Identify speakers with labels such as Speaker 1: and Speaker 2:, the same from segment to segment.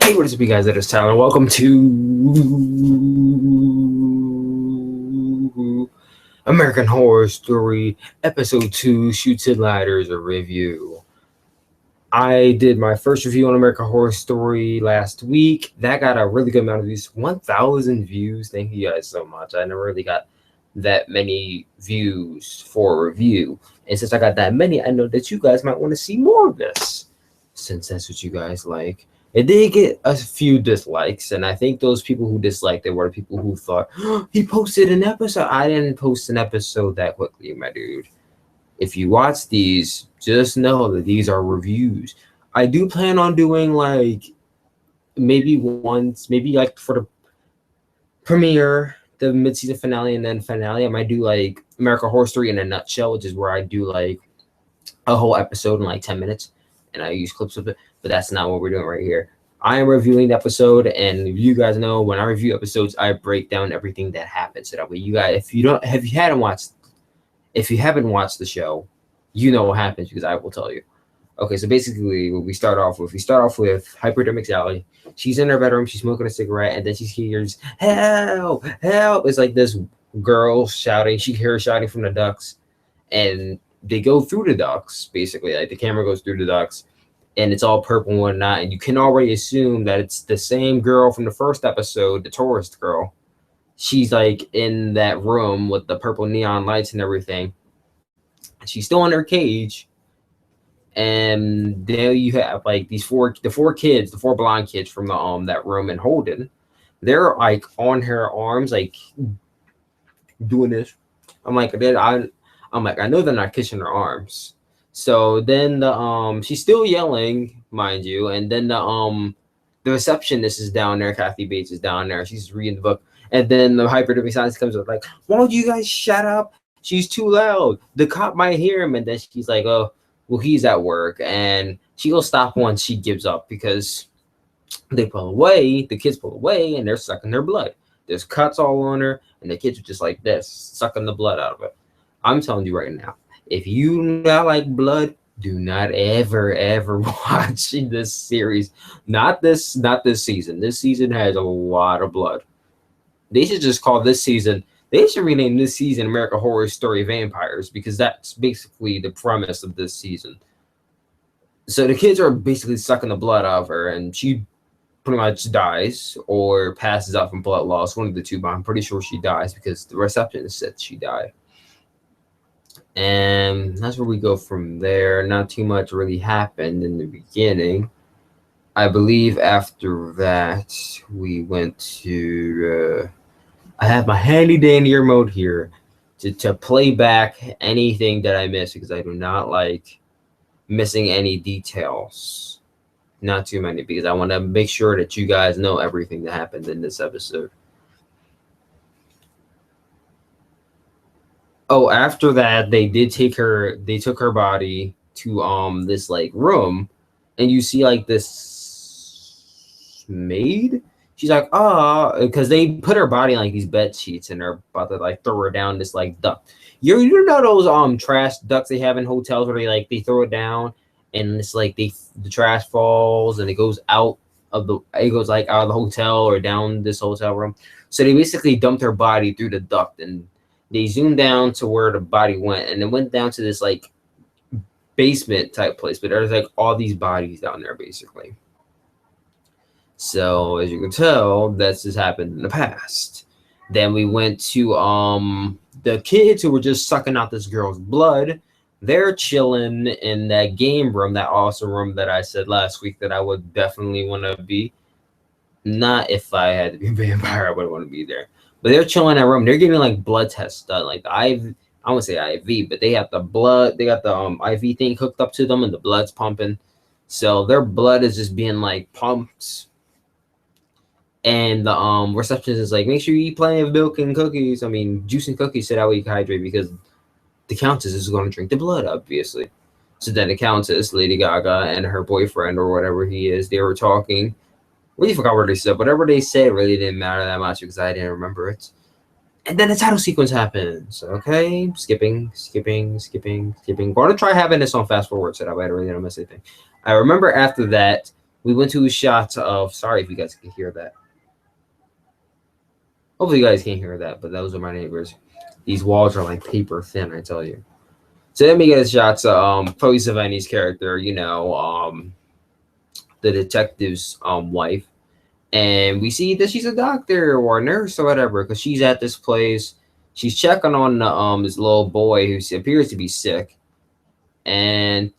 Speaker 1: Hey, what is up, you guys? It is Tyler. Welcome to American Horror Story Episode 2 Chutes and Ladders, a review. I did my first review on American Horror Story last week. That got a really good amount of views, 1,000 views. Thank you guys so much. I never really got that many views for a review. And since I got that many, I know that you guys might want to see more of this, since that's what you guys like. It did get a few dislikes, and I think those people who disliked it were the people who thought, oh, he posted an episode. I didn't post an episode that quickly, my dude. If you watch these, just know that these are reviews. I do plan on doing like maybe once, maybe like for the premiere, the mid-season finale, and then finale, I might do like American Horror Story in a nutshell, which is where I do like a whole episode in like 10 minutes, and I use clips of it. But that's not what we're doing right here. I am reviewing the episode, and you guys know when I review episodes, I break down everything that happens. So that way, you guys, if you haven't watched the show, you know what happens because I will tell you. Okay, so basically, what we start off with hypodermic Sally. She's in her bedroom, she's smoking a cigarette, and then she hears help, help. It's like this girl shouting. She hears shouting from the ducts, and they go through the ducts. Basically, like the camera goes through the ducts. And it's all purple and whatnot, and you can already assume that it's the same girl from the first episode, the tourist girl. She's like in that room with the purple neon lights and everything. She's still in her cage, and there you have like the four blonde kids from the that room in Holden. They're like on her arms, like doing this. I'm like, I know they're not kissing her arms. So then the she's still yelling, mind you, and then the receptionist is down there, Kathy Bates is down there, she's reading the book, and then the hypodermic science comes up like, why don't you guys shut up? She's too loud. The cop might hear him, and then she's like, oh, well, he's at work, and she will stop once she gives up because they pull away, the kids pull away, and they're sucking their blood. There's cuts all on her, and the kids are just like this, sucking the blood out of it. I'm telling you right now. If you not like blood, do not ever watch this series. Not this season. This season has a lot of blood. They should just call this season. They should rename this season American Horror Story Vampires, because that's basically the premise of this season. So the kids are basically sucking the blood out of her, and she pretty much dies or passes out from blood loss. One of the two, but I'm pretty sure she dies because the receptionist said she died. And that's where we go from there. Not too much really happened in the beginning. I believe after that, we went to... I have my handy dandy remote here to play back anything that I missed, because I do not like missing any details. Not too many, because I want to make sure that you guys know everything that happened in this episode. Oh, after that, they took her body to this like room, and you see like this maid. She's like, because they put her body in like these bed sheets, and they're about to like throw her down this like duct. You know those trash ducts they have in hotels where they throw it down, and it's like the trash falls and it goes out of the hotel or down this hotel room. So they basically dumped her body through the duct, and they zoomed down to where the body went, and it went down to this like basement type place, but there's like all these bodies down there basically. So as you can tell, this has happened in the past. Then we went to the kids who were just sucking out this girl's blood. They're chilling in that game room, that awesome room that I said last week that I would definitely want to be. Not if I had to be a vampire, I would want to be there. But they're chilling in that room. They're getting like blood tests done, like the IV. I won't say IV, but they have the blood. They got the IV thing hooked up to them, and the blood's pumping. So their blood is just being like pumped. And the receptionist is like, make sure you eat plenty of milk and cookies. I mean, juice and cookies, so that way you can hydrate, because the countess is going to drink the blood, obviously. So then the countess, Lady Gaga, and her boyfriend or whatever he is, they were talking. Really forgot what they said. Whatever they said really didn't matter that much because I didn't remember it. And then the title sequence happens. Okay, skipping. Going to try having this on fast forward so that way I really don't miss anything. I remember after that, We went to shots of, sorry if you guys can hear that. Hopefully you guys can't hear that, but those are my neighbors. These walls are like paper thin, I tell you. So then we get shots of Chloe Sevigny's character, the detective's wife. And we see that she's a doctor or a nurse or whatever, because she's at this place. She's checking on this little boy who appears to be sick. And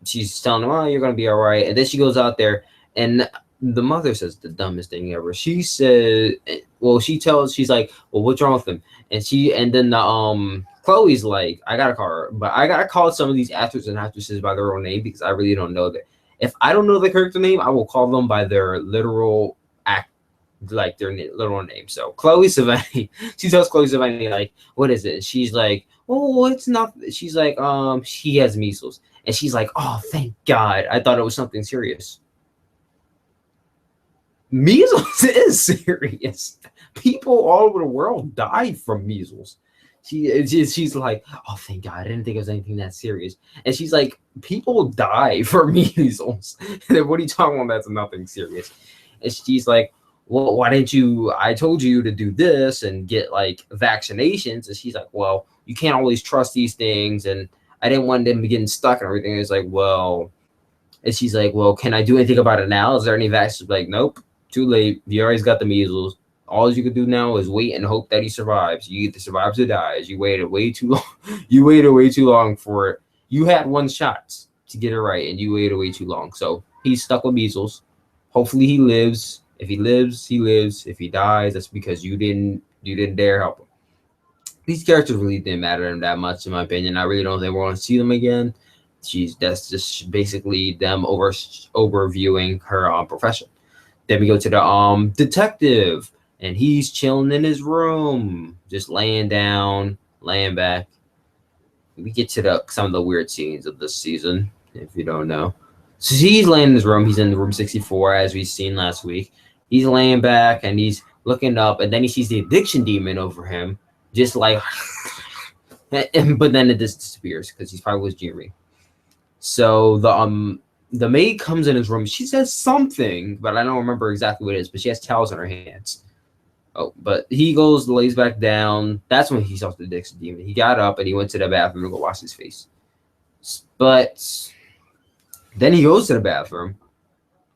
Speaker 1: she's telling him, "Oh, you're gonna be all right." And then she goes out there, and the mother says the dumbest thing ever. She said, "Well, she's like, well, what's wrong with him?" And then Chloe's like, "I gotta call her, but I gotta call some of these actors and actresses by their own name because I really don't know that. If I don't know the character name, I will call them by their literal act." Like their literal name. So Chloe Sevigny, she tells Chloe Sevigny, like, "What is it?" And she's like, "Oh, it's not." She's like, "She has measles." And she's like, "Oh, thank God. I thought it was something serious." Measles is serious. People all over the world die from measles. She's like, "Oh, thank God. I didn't think it was anything that serious." And she's like, "People die from measles." And what are you talking about? That's nothing serious. And she's like, "Well, why didn't you? I told you to do this and get like vaccinations." And she's like, "Well, you can't always trust these things. And I didn't want them getting stuck and everything." And it's like, "Well," and she's like, "Well, can I do anything about it now? Is there any vaccines?" Like, "Nope, too late. You already got the measles. All you can do now is wait and hope that he survives. You either survives or dies. You waited way too long. You waited way too long for it. You had one shot to get it right, and you waited way too long. So he's stuck with measles. Hopefully he lives. If he lives, he lives. If he dies, that's because you didn't dare help him." These characters really didn't matter to him that much, in my opinion. I really don't think we're going to see them again. That's just basically them overviewing her profession. Then we go to the detective, and he's chilling in his room, just laying down, laying back. We get to some of the weird scenes of this season, if you don't know. So he's laying in his room. He's in room 64, as we've seen last week. He's laying back and he's looking up, and then he sees the addiction demon over him, just like, but then it just disappears because he's probably was dreaming. So the maid comes in his room. She says something, but I don't remember exactly what it is. But she has towels in her hands. Oh, but he goes, lays back down. That's when he saw the addiction demon. He got up and he went to the bathroom to go wash his face. But then he goes to the bathroom,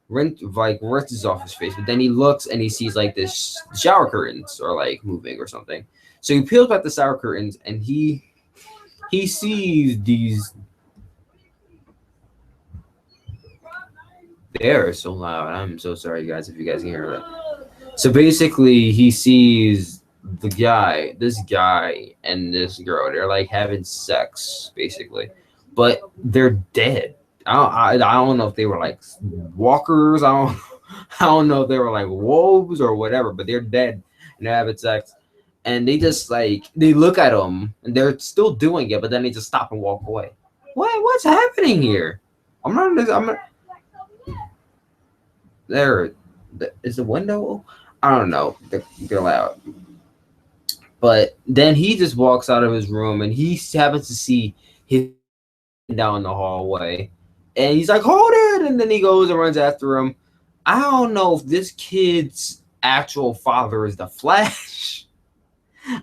Speaker 1: rinses off his face, but then he looks and he sees like this shower curtains are like moving or something. So he peels back the shower curtains and he sees these. They are so loud. I'm so sorry, guys, if you guys can hear that. So basically, he sees this guy and this girl. They're like having sex, basically, but they're dead. I don't know if they were like walkers. I don't know if they were like wolves or whatever, but they're dead and they're having sex. And they just like they look at them and they're still doing it, but then they just stop and walk away. What's happening here? I'm not. There is the window. I don't know. They're loud. But then he just walks out of his room and he happens to see his down the hallway. And he's like, "Hold it!" And then he goes and runs after him. I don't know if this kid's actual father is the Flash.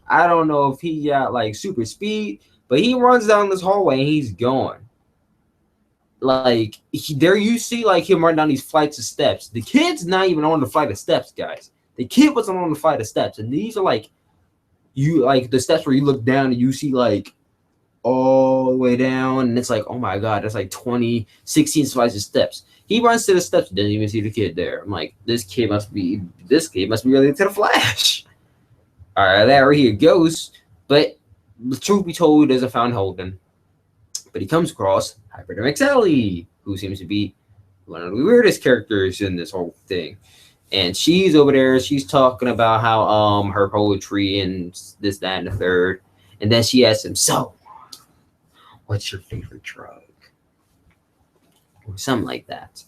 Speaker 1: I don't know if he got like super speed, but he runs down this hallway and he's gone. Like there you see like him run down these flights of steps. The kid's not even on the flight of steps, guys. The kid wasn't on the flight of steps, and these are like the steps where you look down and you see like all the way down, and it's like, oh my God, that's like 16 flights of steps. He runs to the steps, didn't even see the kid there. I'm like, this kid must be related to the Flash. All right, there he goes. But the truth be told, he doesn't find Holden. But he comes across Hypodermic Sally, who seems to be one of the weirdest characters in this whole thing. And she's over there, she's talking about how her poetry and this, that, and the third. And then she asks him, "So, what's your favorite drug?" Or something like that.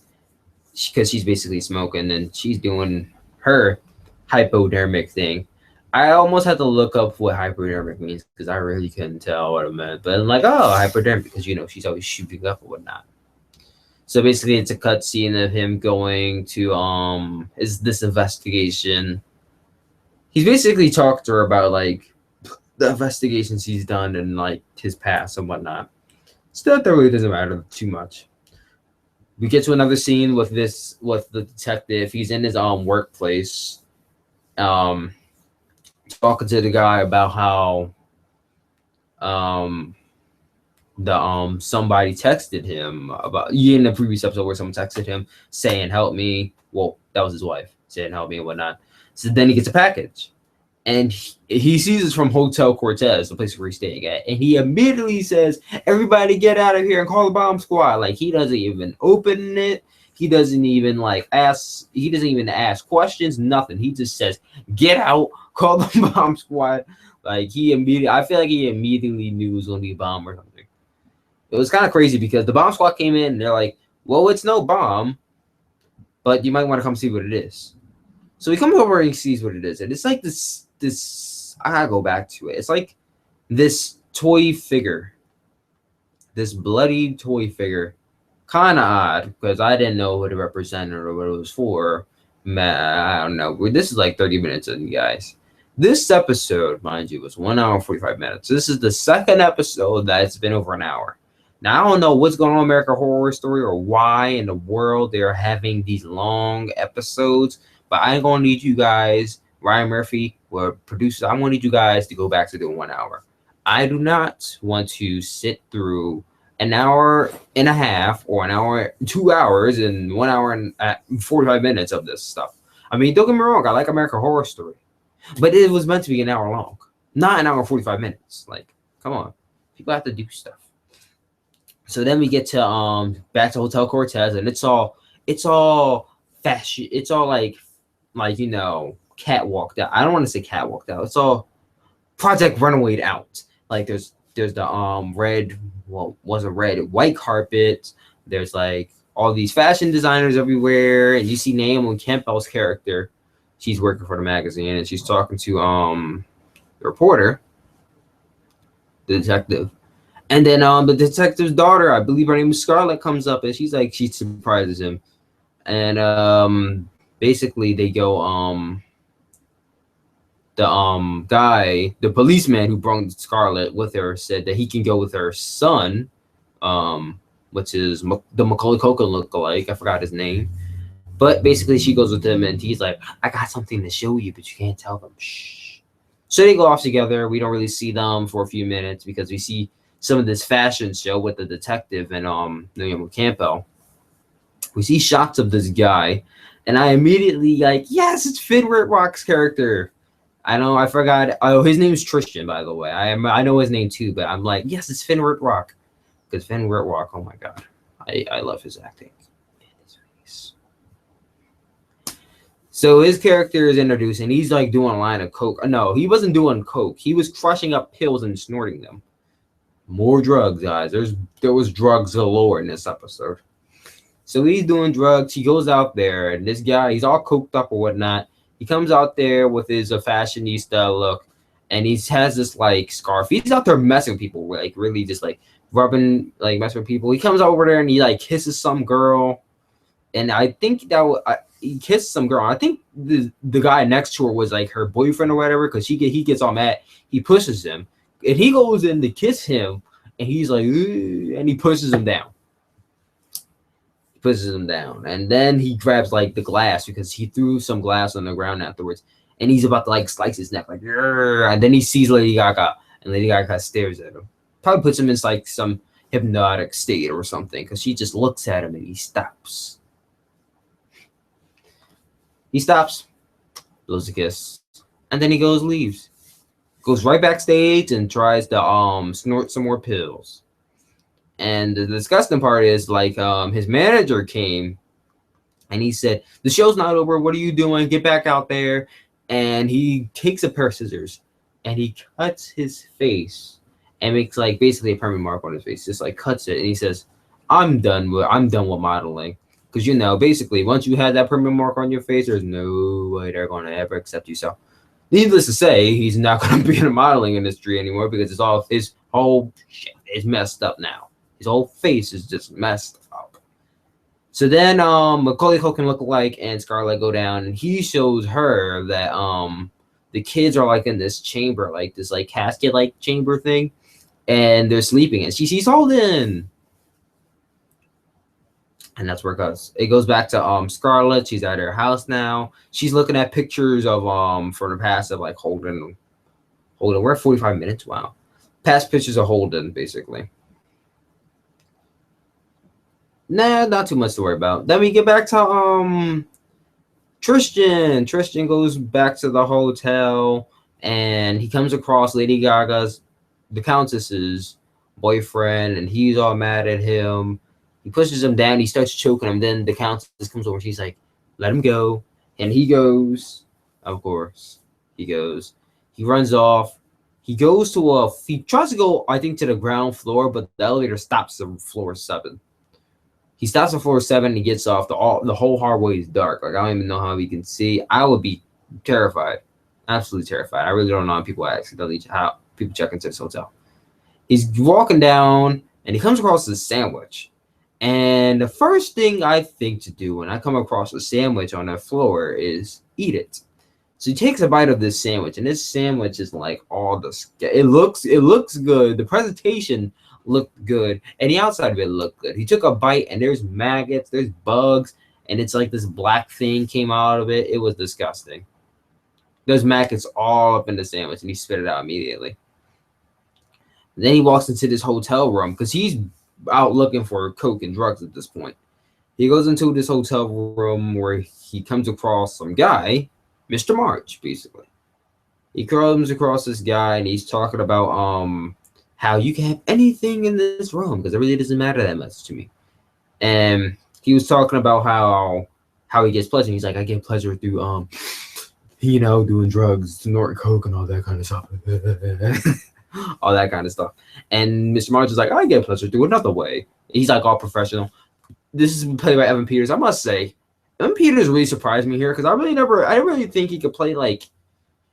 Speaker 1: Because she's basically smoking and she's doing her hypodermic thing. I almost had to look up what hypodermic means because I really couldn't tell what it meant. But I'm like, oh, hypodermic, because she's always shooting up or whatnot. So basically, it's a cutscene of him going to is this investigation. He's basically talked to her about like the investigations he's done and like his past and whatnot. Stuff that really doesn't matter too much. We get to another scene with the detective. He's in his workplace, um, talking to the guy about how um the somebody texted him about in the previous episode where someone texted him saying help me. Well, that was his wife saying help me and whatnot. So then he gets a package, and he sees it's from Hotel Cortez, the place where he's staying at, and he immediately says, "Everybody get out of here and call the bomb squad." Like, he doesn't even open it. He doesn't even like ask. He doesn't even ask questions. Nothing. He just says, "Get out, call the bomb squad." Like, I feel like he immediately knew it was gonna be a bomb or something. It was kind of crazy because the bomb squad came in and they're like, "Well, it's no bomb, but you might want to come see what it is." So he comes over and he sees what it is, and it's like this. I gotta go back to it. It's like this toy figure, this bloody toy figure. Kind of odd because I didn't know what it represented or what it was for. Man, I don't know. This is like 30 minutes in, guys. This episode, mind you, was 1 hour and 45 minutes. This is the second episode that's been over an hour. Now, I don't know what's going on in American Horror Story or why in the world they're having these long episodes, but I'm going to need you guys, Ryan Murphy, or producers, I'm going to need you guys to go back to doing 1 hour. I do not want to sit through an hour and a half or an hour, 2 hours, and 1 hour and 45 minutes of this stuff. I mean, don't get me wrong, I like American Horror Story, but it was meant to be an hour long, not an hour and 45 minutes. Like, come on, people have to do stuff. So then we get to back to Hotel Cortez, and it's all fashion. It's all like you know, catwalked out. I don't want to say catwalked out. It's all Project Runaway out. Like there's the red, well, wasn't red, white carpet. There's like all these fashion designers everywhere, and you see Naomi Campbell's character. She's working for the magazine, and she's talking to the reporter, the detective. And then the detective's daughter, I believe her name is Scarlet, comes up, and she's like, she surprises him. And basically they go the guy, the policeman who brought Scarlet with her, said that he can go with her son, which is the Macaulay Culkin lookalike. I forgot his name. But basically she goes with him, and he's like, "I got something to show you, but you can't tell them." Shh. So they go off together. We don't really see them for a few minutes because we see some of this fashion show with the detective and Naomi Campbell. We see shots of this guy, and I immediately like, yes, it's Finn Wittrock's character. I know, I forgot. Oh, his name's Tristan, by the way. I know his name too, but I'm like, yes, it's Finn Wittrock, because Finn Wittrock, oh my god, I love his acting. So his character is introduced, and he's like doing a line of coke. No, he wasn't doing coke. He was crushing up pills and snorting them. More drugs, guys. There was drugs galore in this episode. So he's doing drugs. He goes out there, and this guy, he's all coked up or whatnot. He comes out there with his fashionista look, and he has this like scarf. He's out there messing with people, like really just like rubbing, like messing with people. He comes over there and he like kisses some girl, and I think he kissed some girl. I think the guy next to her was like her boyfriend or whatever, because he gets all mad. He pushes him. And he goes in to kiss him, and he's like, and he pushes him down. And then he grabs like the glass because he threw some glass on the ground afterwards, and he's about to like slice his neck, like, and then he sees Lady Gaga, and Lady Gaga stares at him. Probably puts him in like some hypnotic state or something, because she just looks at him and he stops. He stops, blows a kiss, and then he leaves. Goes right backstage and tries to snort some more pills. And the disgusting part is like his manager came and he said, "The show's not over. What are you doing? Get back out there." And he takes a pair of scissors and he cuts his face and makes like basically a permanent mark on his face. Just like cuts it, and he says, I'm done with modeling." Because, you know, basically once you have that permanent mark on your face, there's no way they're going to ever accept you. So needless to say, he's not going to be in the modeling industry anymore because it's all his whole shit is messed up now. His whole face is just messed up. So then Macaulay Culkin lookalike and Scarlet go down, and he shows her that the kids are like in this chamber, like this like casket like chamber thing, and they're sleeping, and she sees Holden. And that's where it goes. It goes back to Scarlet. She's at her house now. She's looking at pictures of from the past of like Holden. We're at 45 minutes. Wow. Past pictures of Holden, basically. Nah, not too much to worry about. Then we get back to Tristan. Tristan goes back to the hotel and he comes across Lady Gaga's, the Countess's boyfriend, and he's all mad at him. He pushes him down. He starts choking him. Then the Countess comes over. She's like, "Let him go," and he goes. Of course, he goes. He runs off. He goes to he tries to go, I think, to the ground floor, but the elevator stops at floor 7. He stops at floor 7. And he gets off. The whole hallway is dark. Like I don't even know how he can see. I would be terrified, absolutely terrified. I really don't know how people how people check into this hotel. He's walking down and he comes across this sandwich. And the first thing I think to do when I come across a sandwich on the floor is eat it. So he takes a bite of this sandwich, and this sandwich is like all the. It looks good. The presentation looked good, and the outside of it looked good. He took a bite, and there's maggots, there's bugs, and it's like this black thing came out of it. It was disgusting. There's maggots all up in the sandwich, and he spit it out immediately. And then he walks into this hotel room because he's out looking for coke and drugs at this point. He goes into this hotel room where he comes across some guy, Mr. March, basically. He comes across this guy and he's talking about how you can have anything in this room because it really doesn't matter that much to me. And he was talking about how he gets pleasure. He's like, I get pleasure through doing drugs, snorting coke and all that kind of stuff. All that kind of stuff. And Mr. March is like, I get pleasure through another way. He's like all professional. This is played by Evan Peters. I must say, Evan Peters really surprised me here because I didn't really think he could play like.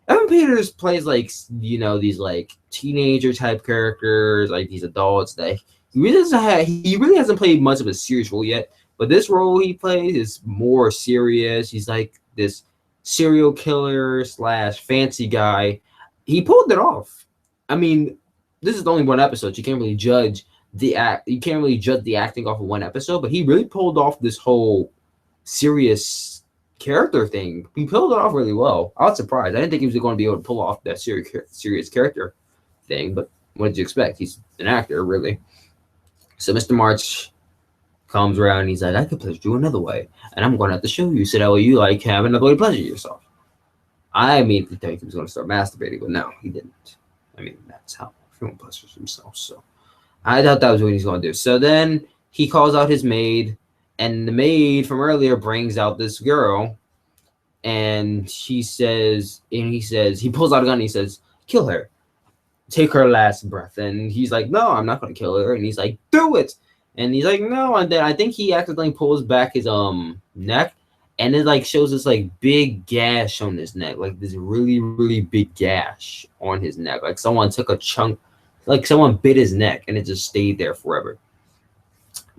Speaker 1: Evan Peters plays like these like teenager type characters, like these adults that he really hasn't played much of a serious role yet. But this role he plays is more serious. He's like this serial killer / fancy guy. He pulled it off. I mean, this is only one episode. You can't really judge the acting off of one episode, but he really pulled off this whole serious character thing. He pulled it off really well. I was surprised. I didn't think he was going to be able to pull off that serious character thing, but what did you expect? He's an actor, really. So Mr. March comes around and he's like, I could pleasure you another way, and I'm going to have to show you so that way you like have another way to pleasure yourself. I immediately thought he was going to start masturbating, but no, he didn't. I mean, that's how everyone pleasures himself. So I thought that was what he's going to do. So then he calls out his maid, and the maid from earlier brings out this girl, and he pulls out a gun and he says, kill her. Take her last breath. And he's like, no, I'm not going to kill her. And he's like, do it. And he's like, no. And then I think he accidentally pulls back his neck, and it like shows this like big gash on his neck, like this really, really big gash on his neck. Like someone took a chunk, like someone bit his neck and it just stayed there forever.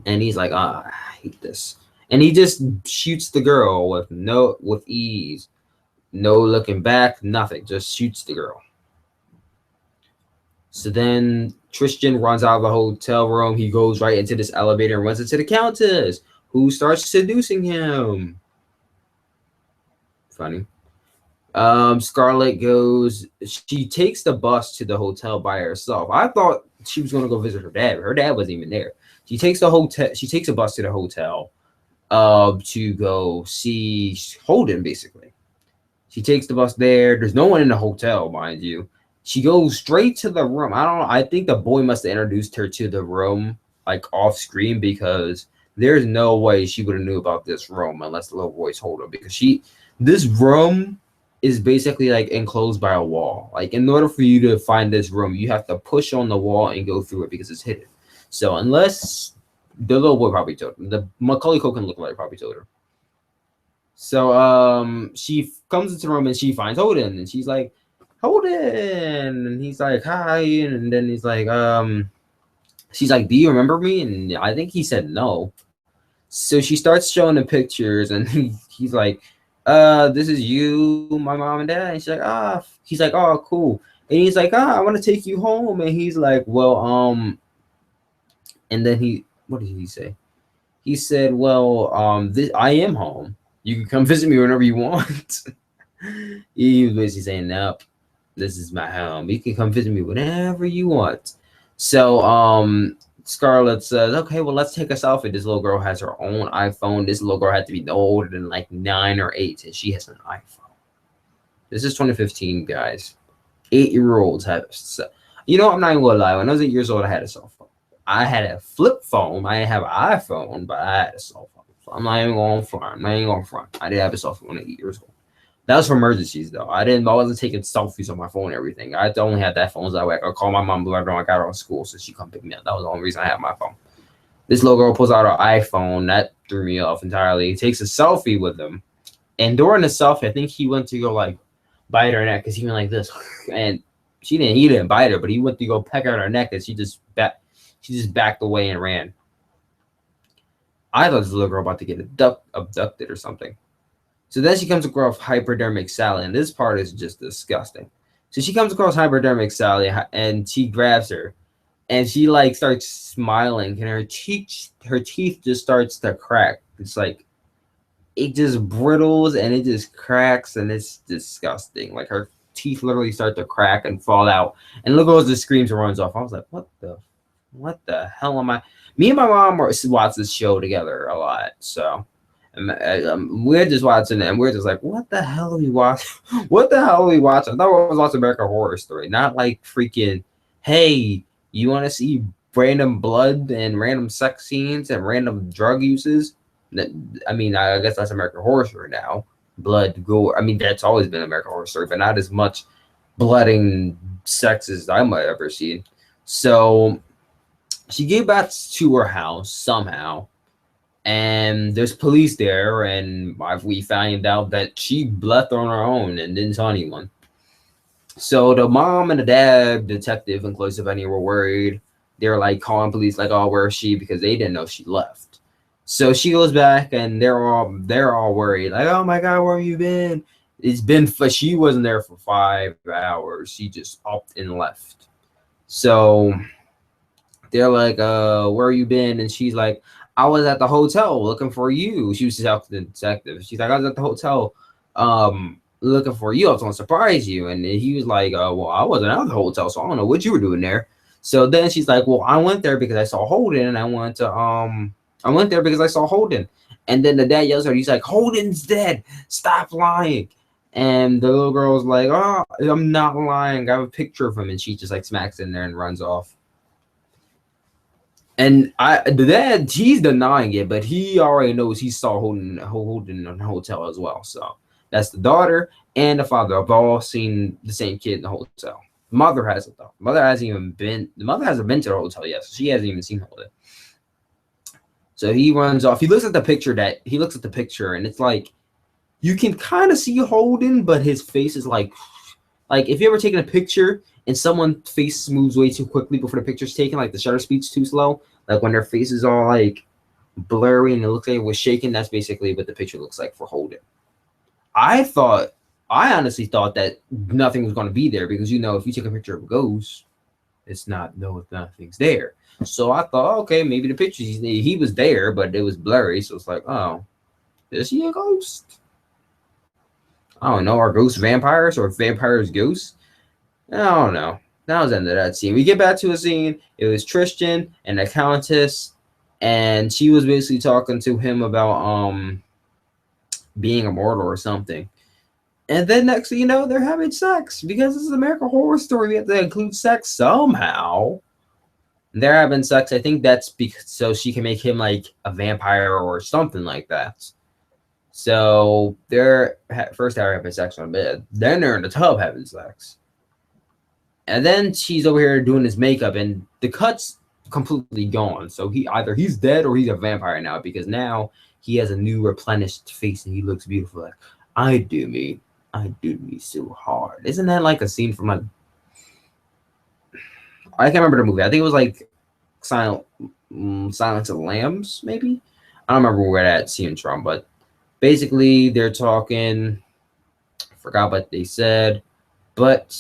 Speaker 1: And he's like, I hate this. And he just shoots the girl with ease. No looking back, nothing. Just shoots the girl. So then Tristan runs out of the hotel room. He goes right into this elevator and runs into the Countess, who starts seducing him. Funny. Scarlet goes. She takes the bus to the hotel by herself. I thought she was going to go visit her dad. Her dad wasn't even there. She takes a bus to the hotel to go see Holden, basically. She takes the bus there. There's no one in the hotel, mind you. She goes straight to the room. I don't know. I think the boy must have introduced her to the room, like off screen, because there's no way she would have knew about this room unless the little boy told her. Because this room is basically like enclosed by a wall. Like in order for you to find this room, you have to push on the wall and go through it because it's hidden. So unless the little boy probably told her, the Macaulay Culkin lookalike probably told her. So she comes into the room and she finds Holden, and she's like, Holden, and he's like, hi, and then he's like, she's like, do you remember me? And I think he said no. So she starts showing him pictures, and he's like, this is you, my mom and dad. And she's like, he's like, oh, cool. And he's like, I want to take you home. And he's like, well, and then what did he say? He said, well, I am home. You can come visit me whenever you want. He was basically saying, nope, this is my home. You can come visit me whenever you want. So, Scarlet says, okay, well, let's take a selfie. This little girl has her own iPhone. This little girl had to be no older than like 9 or 8, and she has an iPhone. This is 2015, guys. 8-year-olds have, I'm not even gonna lie. When I was 8 years old, I had a cell phone. I had a flip phone. I didn't have an iPhone, but I had a cell phone. So I'm not even going front. I did have a cell phone at 8 years old. That was for emergencies, though. I wasn't taking selfies on my phone and everything. I only had that phone so that way I could call my mom whenever I got out of school so she come pick me up. That was the only reason I had my phone. This little girl pulls out her iPhone. That threw me off entirely. He takes a selfie with him. And during the selfie, I think he went to go, like, bite her neck because he went like this. And he didn't bite her, but he went to go peck at her neck and she just backed away and ran. I thought this little girl about to get abducted or something. So then she comes across hypodermic Sally, and this part is just disgusting. So she comes across hypodermic Sally, and she grabs her, and she like starts smiling, and her teeth just starts to crack. It's like it just brittles and it just cracks, and it's disgusting. Like her teeth literally start to crack and fall out, and little girl just screams and runs off. I was like, what the hell am I? Me and my mom watch this show together a lot, so. We're just watching it, and we're just like, what the hell are we watching? What the hell are we watching? I thought we was watching American Horror Story, not like freaking, hey, you want to see random blood and random sex scenes and random drug uses? I mean, I guess that's American Horror Story now. Blood, gore. I mean, that's always been American Horror Story, but not as much blood and sex as I might ever see. So she gave back to her house somehow. And there's police there, and we found out that she left on her own and didn't tell anyone. So the mom and the dad, detective and Chloe Savini, were worried. They were like calling police, like, "Oh, where is she?" Because they didn't know she left. So she goes back, and they're all worried, like, "Oh my God, where have you been?" She wasn't there for 5 hours. She just upped and left. So they're like, where you been? And she's like, I was at the hotel looking for you. She was just out to the detective. She's like, I was at the hotel looking for you. I was going to surprise you. And he was like, well, I wasn't at the hotel, so I don't know what you were doing there. So then she's like, well, I went there because I saw Holden, and I went there because I saw Holden. And then the dad yells at her, he's like, Holden's dead. Stop lying. And the little girl's like, oh, I'm not lying. I have a picture of him. And she just like smacks in there and runs off. And the dad, he's denying it, but he already knows he saw Holden in the hotel as well. So that's the daughter and the father have all seen the same kid in the hotel. The mother hasn't though. The mother hasn't been to the hotel yet, so she hasn't even seen Holden. So he runs off. He looks at the picture, and it's like you can kind of see Holden, but his face is like if you ever taken a picture and someone's face moves way too quickly before the picture's taken, like the shutter speed's too slow, like when their face is all like blurry and it looks like it was shaking, that's basically what the picture looks like for Holden. I honestly thought that nothing was going to be there because, if you take a picture of a ghost, nothing's there. So I thought, okay, maybe the picture, he was there, but it was blurry. So it's like, oh, is he a ghost? I don't know. Are ghosts vampires or vampires ghosts? I don't know. That was the end of that scene. We get back to a scene. It was Tristan and the Countess, and she was basically talking to him about being immortal or something. And then next thing you know, they're having sex because this is an American Horror Story. We have to include sex somehow. They're having sex. I think that's because so she can make him like a vampire or something like that. So they're first they're having sex on bed. Then they're in the tub having sex. And then she's over here doing his makeup, and the cut's completely gone. So he's dead or he's a vampire now because now he has a new replenished face and he looks beautiful. Like, I do me so hard. Isn't that like a scene from like I can't remember the movie. I think it was like Silence of the Lambs, maybe. I don't remember where that scene from, but basically they're talking. I forgot what they said, but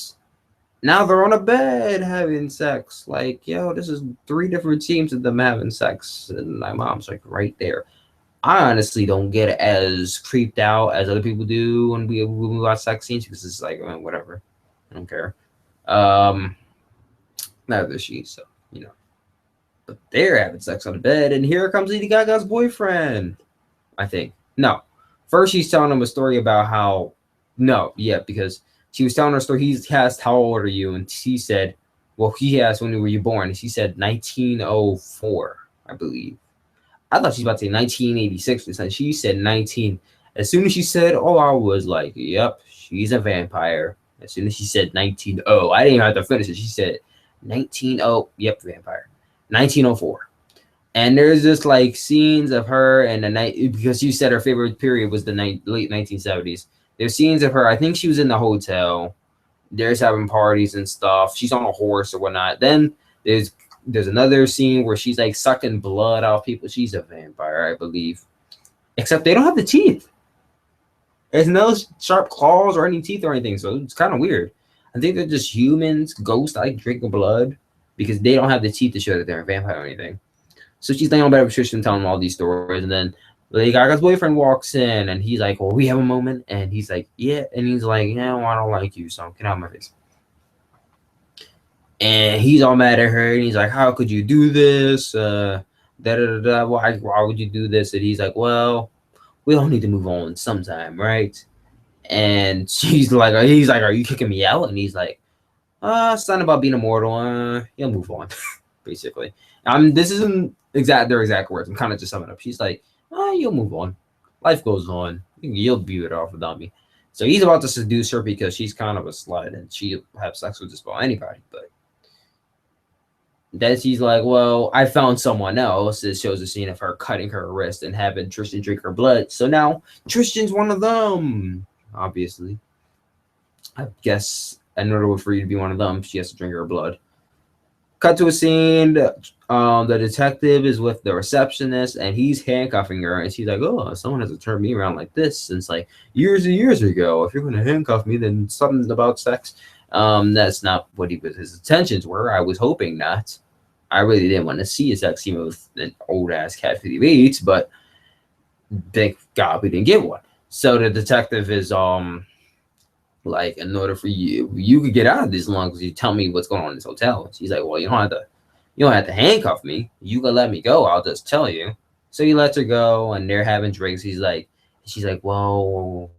Speaker 1: now they're on a bed having sex. Like, yo, this is 3 different teams of them having sex, and my mom's like right there. I honestly don't get as creeped out as other people do when we watch sex scenes because it's like, whatever, I don't care. Um, Neither does she, so you know. But they're having sex on the bed, and here comes Lady Gaga's boyfriend. I think no. First, she's telling him a story about how no, yeah, because she was telling her story. He asked, "How old are you?" And she said, "Well, he asked when were you born?" And she said 1904, I believe. I thought she was about to say 1986 or something. She said 19. As soon as she said, "Oh," I was like, "Yep, she's a vampire." As soon as she said 19, oh, I didn't even have to finish it. She said 19, oh, yep, vampire. 1904. And there's just like scenes of her and the night because you said her favorite period was the late 1970s. There's scenes of her. I think she was in the hotel. There's having parties and stuff. She's on a horse or whatnot. Then there's another scene where she's like sucking blood out of people. She's a vampire, I believe. Except they don't have the teeth. There's no sharp claws or any teeth or anything, so it's kind of weird. I think they're just humans, ghosts like drinking blood because they don't have the teeth to show that they're a vampire or anything. So she's laying on bed with Tristan telling him all these stories, and then Lady Gaga's boyfriend walks in, and he's like, "Well, we have a moment," and he's like, "Yeah," and he's like, "Yeah, well, I don't like you, so get out of my face." And he's all mad at her, and he's like, "How could you do this? Da da da da. Why would you do this?" And he's like, "Well, we all need to move on sometime, right?" And he's like, "Are you kicking me out?" And he's like, it's not about being immortal. You'll move on, basically. This isn't their exact words. I'm kind of just summing up. She's like, you'll move on. Life goes on. You'll be better off without me. So he's about to seduce her because she's kind of a slut and she'll have sex with just about anybody. But then she's like, well, I found someone else. It shows a scene of her cutting her wrist and having Tristan drink her blood. So now Tristan's one of them, obviously. I guess in order for you to be one of them, she has to drink her blood. Cut to a scene. The detective is with the receptionist, and he's handcuffing her, and she's like, "Oh, someone has to turn me around like this since like years and years ago. If you're going to handcuff me, then something about sex." That's not what his intentions were. I was hoping not. I really didn't want to see a sex scene with an old ass cat 50 beats, but thank God we didn't get one. So the detective is like, in order for you could get out of this as long as you tell me what's going on in this hotel. She's like, well, you don't have to handcuff me. You can let me go. I'll just tell you. So he lets her go, and they're having drinks. She's like, well,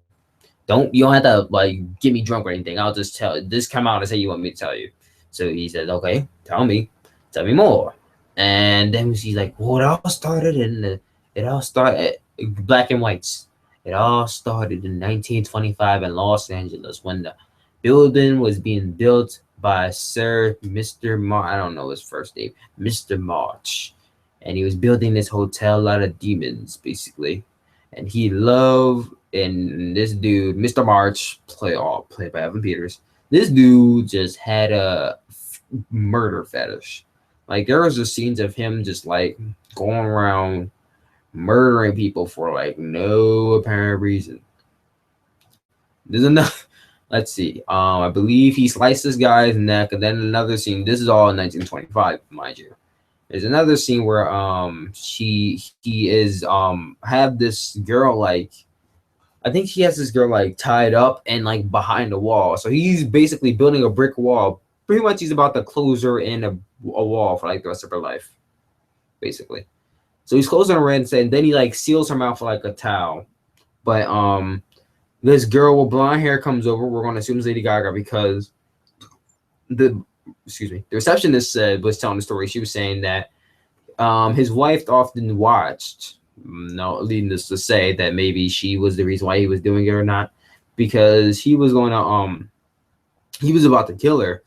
Speaker 1: you don't have to like get me drunk or anything. I'll just just come out and say you want me to tell you. So he says, okay, tell me more. And then she's like, well, it all started black and whites. It all started in 1925 in Los Angeles when the building was being built by Sir Mr. I don't know his first name, Mr. March. And he was building this hotel out of demons, basically. And he loved, and this dude, Mr. March, played by Evan Peters, this dude just had a murder fetish. Like, there was just scenes of him just, like, going around murdering people for like no apparent reason. There's enough. Let's see. I believe he sliced this guy's neck, and then another scene. This is all in 1925, mind you. There's another scene where he is have this girl like, I think he has this girl like tied up and like behind a wall. So he's basically building a brick wall. Pretty much he's about to close her in a wall for like the rest of her life, basically. So he's closing her in, and then he like seals her mouth with like a towel. But this girl with blonde hair comes over. We're gonna assume it's Lady Gaga because the receptionist was telling the story. She was saying that his wife often watched, leading us to say that maybe she was the reason why he was doing it or not, because he was going to he was about to kill her,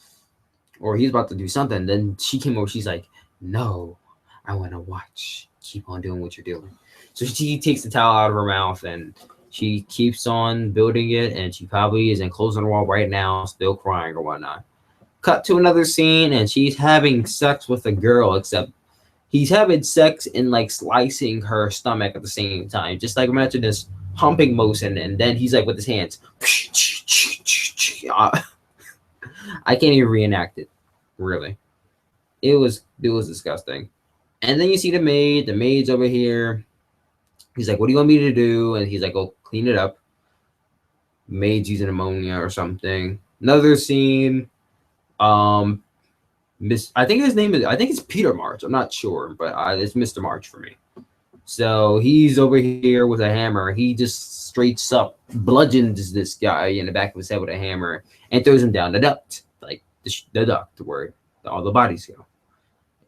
Speaker 1: or he's about to do something. Then she came over. She's like, no, I want to watch. Keep on doing what you're doing. So she takes the towel out of her mouth and she keeps on building it, and she probably is enclosed on the wall right now, still crying or whatnot. Cut to another scene, and she's having sex with a girl, except he's having sex and like slicing her stomach at the same time. Just like imagine this humping motion, and then he's like with his hands. I can't even reenact it. Really, it was disgusting. And then you see the maid. The maid's over here. He's like, "What do you want me to do?" And he's like, "Oh, clean it up." Maid's using ammonia or something. Another scene. Um, I think his name is. I think it's Peter March. I'm not sure, but it's Mr. March for me. So he's over here with a hammer. He just straight up bludgeons this guy in the back of his head with a hammer and throws him down the duct, like the duct where all the bodies go.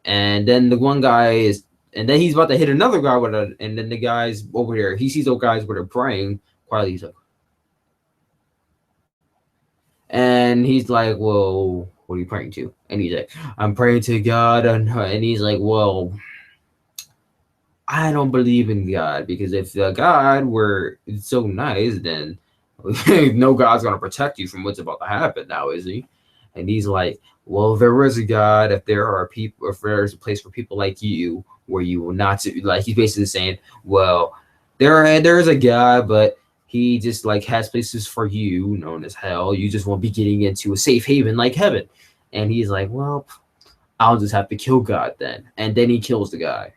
Speaker 1: And then the one guy is, and then he's about to hit another guy with a, and then the guy's over there. He sees those guys where they're praying quietly. He's like, and he's like, "Well, what are you praying to?" And he's like, "I'm praying to God." And he's like, "Well, I don't believe in God, because if the God were so nice, then no God's gonna protect you from what's about to happen now, is he?" And he's like, "Well, if there is a God, if there are people, if there's a place for people like you where you will not," like he's basically saying, "Well, there is a God, but he just like has places for you known as hell. You just won't be getting into a safe haven like heaven." And he's like, "Well, I'll just have to kill God then." And then he kills the guy.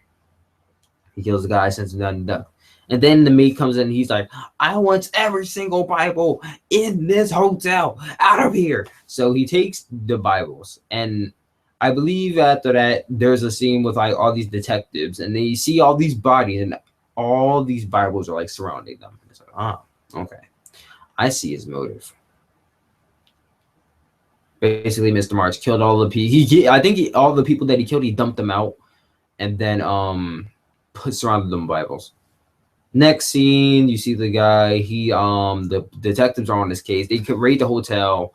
Speaker 1: He kills the guy, sends him down the duct. And then the maid comes in and he's like, "I want every single Bible in this hotel out of here." So he takes the Bibles. And I believe after that, there's a scene with like all these detectives, and they see all these bodies, and all these Bibles are like surrounding them. It's like, ah, okay. I see his motive. Basically, Mr. March killed all the people. I think all the people that he killed, he dumped them out, and then surrounded them with Bibles. Next scene, you see the guy. The detectives are on this case. They could raid the hotel,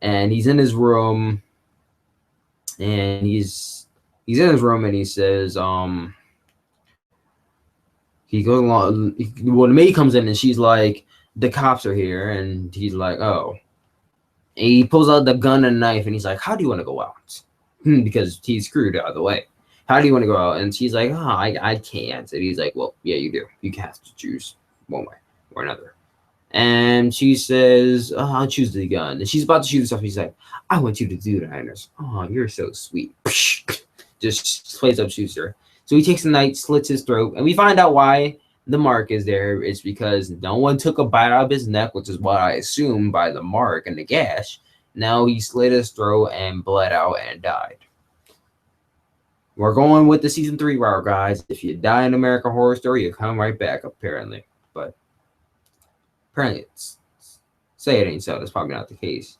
Speaker 1: and he's in his room, and he's in his room, and he says, he goes along. Well, the maid comes in, and she's like, "The cops are here," and he's like, "Oh." And he pulls out the gun and knife, and he's like, "How do you want to go out?" Because he's screwed out of the way. "How do you want to go out?" And she's like, "Oh, I can't." And he's like, "Well, yeah, you do. You have to choose one way or another." And she says, "Oh, I'll choose the gun." And she's about to shoot herself. He's like, "I want you to do that." And it's, "Oh, you're so sweet." Just plays up, shoots her. So he takes the knife, slits his throat, and we find out why the mark is there. It's because no one took a bite out of his neck, which is what I assume by the mark and the gash. Now he slit his throat and bled out and died. We're going with the season 3 route, guys. If you die in American Horror Story, you come right back, apparently. But apparently, say it ain't so. That's probably not the case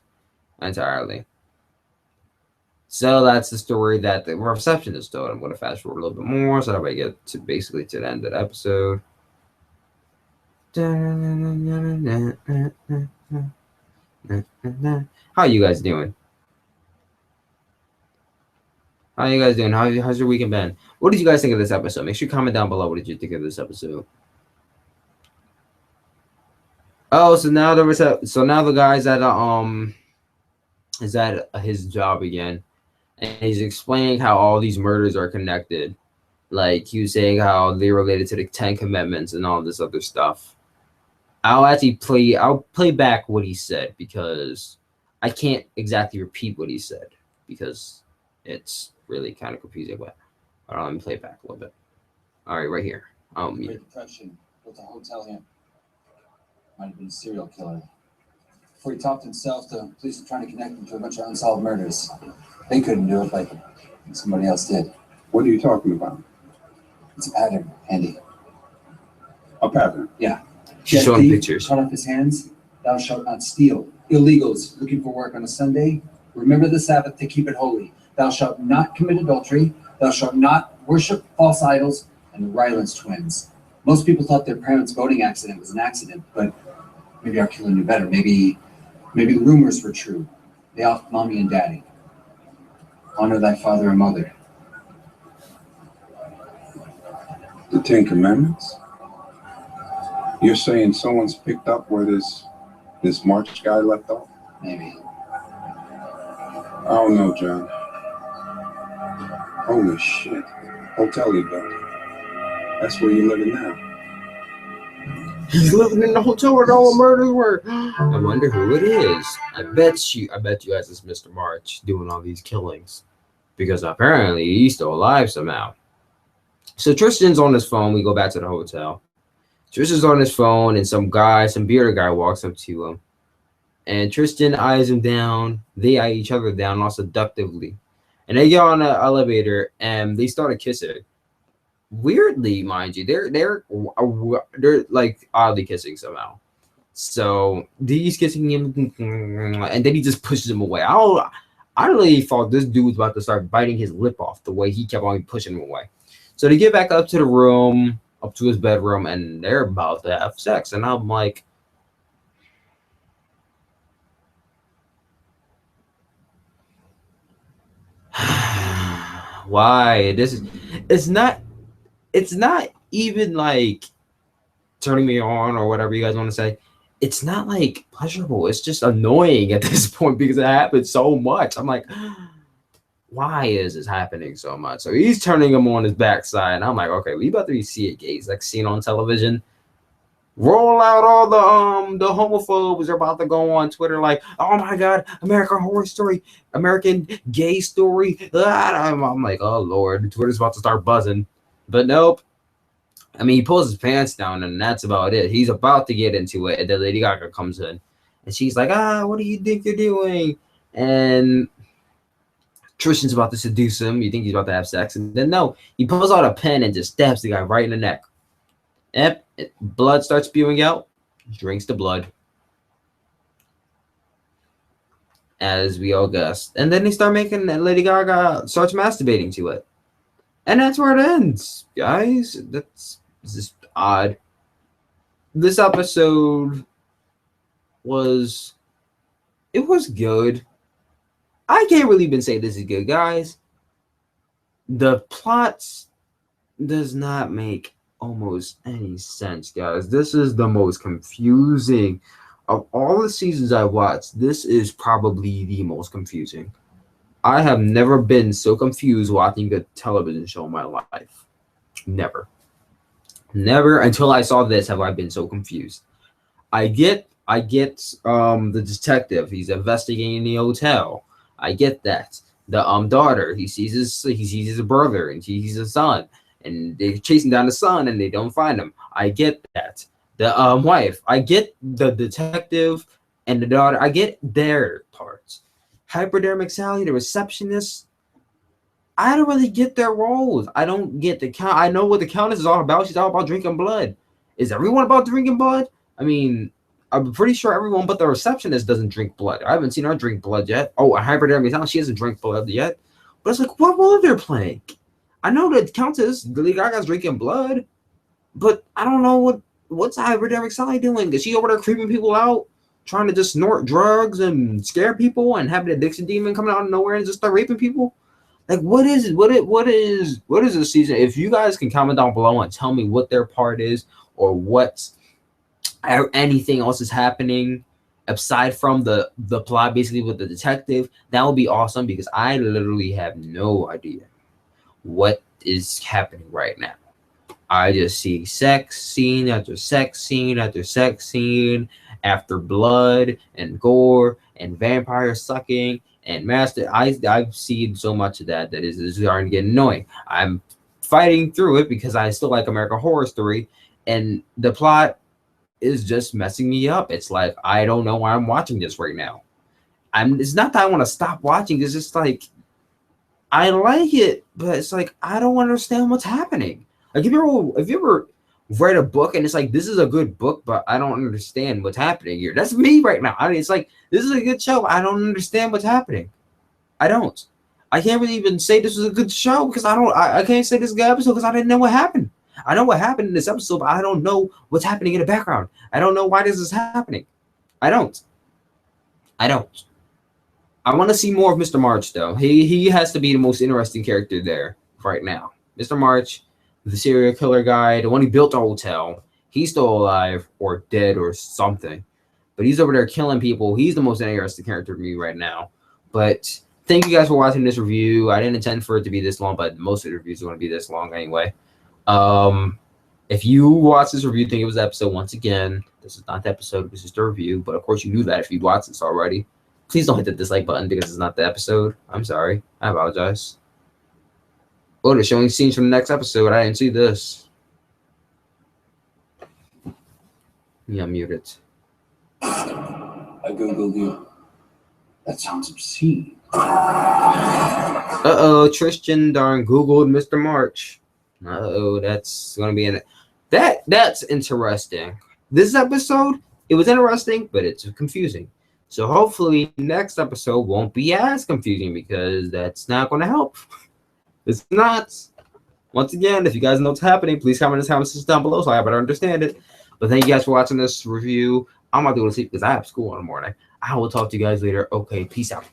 Speaker 1: entirely. So that's the story that the receptionist told. I'm going to fast forward a little bit more so that way I get to basically to the end of the episode. How you guys doing? How you guys doing? How's your weekend been? What did you guys think of this episode? Make sure you comment down below. What did you think of this episode? Oh, so now the guy's at is at his job again, and he's explaining how all these murders are connected. Like he was saying how they're related to the 10 Commandments and all this other stuff. I'll play back what he said because I can't exactly repeat what he said because it's really kind of confusing. But let me play it back a little bit. All right, right here.
Speaker 2: Great Depression built a hotel here. Might have been a serial killer. Before he talked himself, the police were trying to connect him to a bunch of unsolved murders. They couldn't do it, but somebody else did.
Speaker 3: What are you talking about?
Speaker 2: It's a pattern, Andy.
Speaker 3: A pattern?
Speaker 2: Yeah.
Speaker 1: She's showing pictures.
Speaker 2: Cut off his hands. Thou shalt not steal. Illegals looking for work on a Sunday. Remember the Sabbath to keep it holy. Thou shalt not commit adultery. Thou shalt not worship false idols. And the Rylance twins. Most people thought their parents' boating accident was an accident, but maybe our killer knew better. Maybe the rumors were true. They offed mommy and daddy. Honor thy father and mother.
Speaker 3: The 10 Commandments? You're saying someone's picked up where this March guy left off?
Speaker 2: Maybe.
Speaker 3: I don't know, John. Holy shit. hotel you built. That's where you're living now.
Speaker 1: He's living in the hotel where all the murders were. I wonder who it is. I bet you guys it's Mr. March doing all these killings. Because apparently he's still alive somehow. So Tristan's on his phone. We go back to the hotel. Tristan's on his phone, and some bearded guy walks up to him. And Tristan eyes him down. They eye each other down, all seductively. And they get on the elevator, and they start kissing. Weirdly, mind you, they're like oddly kissing somehow. So he's kissing him, and then he just pushes him away. I really thought this dude was about to start biting his lip off the way he kept on pushing him away. So they get back up to the room, up to his bedroom, and they're about to have sex. And I'm like, why? It's not even like turning me on or whatever you guys want to say. It's not like pleasurable. It's just annoying at this point because it happens so much. I'm like, why is this happening so much? So he's turning him on his backside, and I'm like, okay, we about to see it, gays, like seen on television. Roll out all the homophobes are about to go on Twitter like, oh my god, American Horror Story, American Gay Story. I'm like, oh lord, Twitter's about to start buzzing. But nope. I mean, he pulls his pants down, and that's about it. He's about to get into it, and then Lady Gaga comes in, and she's like, what do you think you're doing? And Tristan's about to seduce him. You think he's about to have sex, and then no, he pulls out a pen and just stabs the guy right in the neck. Yep, blood starts spewing out. Drinks the blood, as we all guessed. And then they start making, Lady Gaga starts masturbating to it. And that's where it ends, guys. That's just odd. This episode was good. I can't really even say this is good, guys. The plot does not make almost any sense, guys. This is the most confusing of all the seasons I watched. This is probably the most confusing. I have never been so confused watching a television show in my life. Never until I saw this have I been so confused. I get the detective, he's investigating the hotel. I get that. The daughter, he sees his brother and he sees his son, and they're chasing down the son and they don't find him. I get that. The wife, I get the detective and the daughter, I get their parts. Hypodermic Sally, the receptionist, I don't really get their roles. I don't get the count. I know what the Countess is all about. She's all about drinking blood. Is everyone about drinking blood? I mean, I'm pretty sure everyone but the receptionist doesn't drink blood. I haven't seen her drink blood yet. Oh, a hypodermic Sally, she hasn't drank blood yet. But it's like, what role are they playing? I know the Countess, Lady Gaga's drinking blood, but I don't know what's hypodermic Sally doing. Is she over there creeping people out? Trying to just snort drugs and scare people and have an addiction demon coming out of nowhere and just start raping people? Like, what is it? What is this season? If you guys can comment down below and tell me what their part is or what anything else is happening aside from the plot, basically with the detective, that would be awesome, because I literally have no idea what is happening right now. I just see sex scene after sex scene after sex scene, after blood and gore and vampire sucking and master. I've seen so much of that is starting to get annoying. I'm fighting through it because I still like American Horror Story, and the plot is just messing me up. It's like, I don't know why I'm watching this right now. It's not that I want to stop watching. It's just like, I like it, but it's like, I don't understand what's happening. Like, if you ever read a book and it's like, this is a good book, but I don't understand what's happening here. That's me right now. I mean, it's like, this is a good show. I don't understand what's happening. I don't. I can't really even say this was a good show because I can't say this is a good episode because I didn't know what happened. I know what happened in this episode, but I don't know what's happening in the background. I don't know why this is happening. I don't. I want to see more of Mr. March, though. He has to be the most interesting character there right now. Mr. March, the serial killer guy, the one who built the hotel. He's still alive or dead or something. But he's over there killing people. He's the most interesting character to me right now. But thank you guys for watching this review. I didn't intend for it to be this long, but most of the reviews are going to be this long anyway. If you watch this review, think it was the episode, once again, this is not the episode, this is the review. But of course, you knew that if you watched this already. Please don't hit the dislike button because it's not the episode. I'm sorry. I apologize. Oh, they're showing scenes from the next episode. I didn't see this. Yeah, mute it.
Speaker 2: I googled you. That sounds obscene.
Speaker 1: Uh-oh, Tristan darn Googled Mr. March. Uh-oh, that's going to be in it. That's interesting. This episode, it was interesting, but it's confusing. So hopefully next episode won't be as confusing because that's not going to help. It's not. Once again, if you guys know what's happening, please comment in the comments down below so I better understand it. But thank you guys for watching this review. I'm about to go to sleep because I have school in the morning. I will talk to you guys later. Okay, peace out.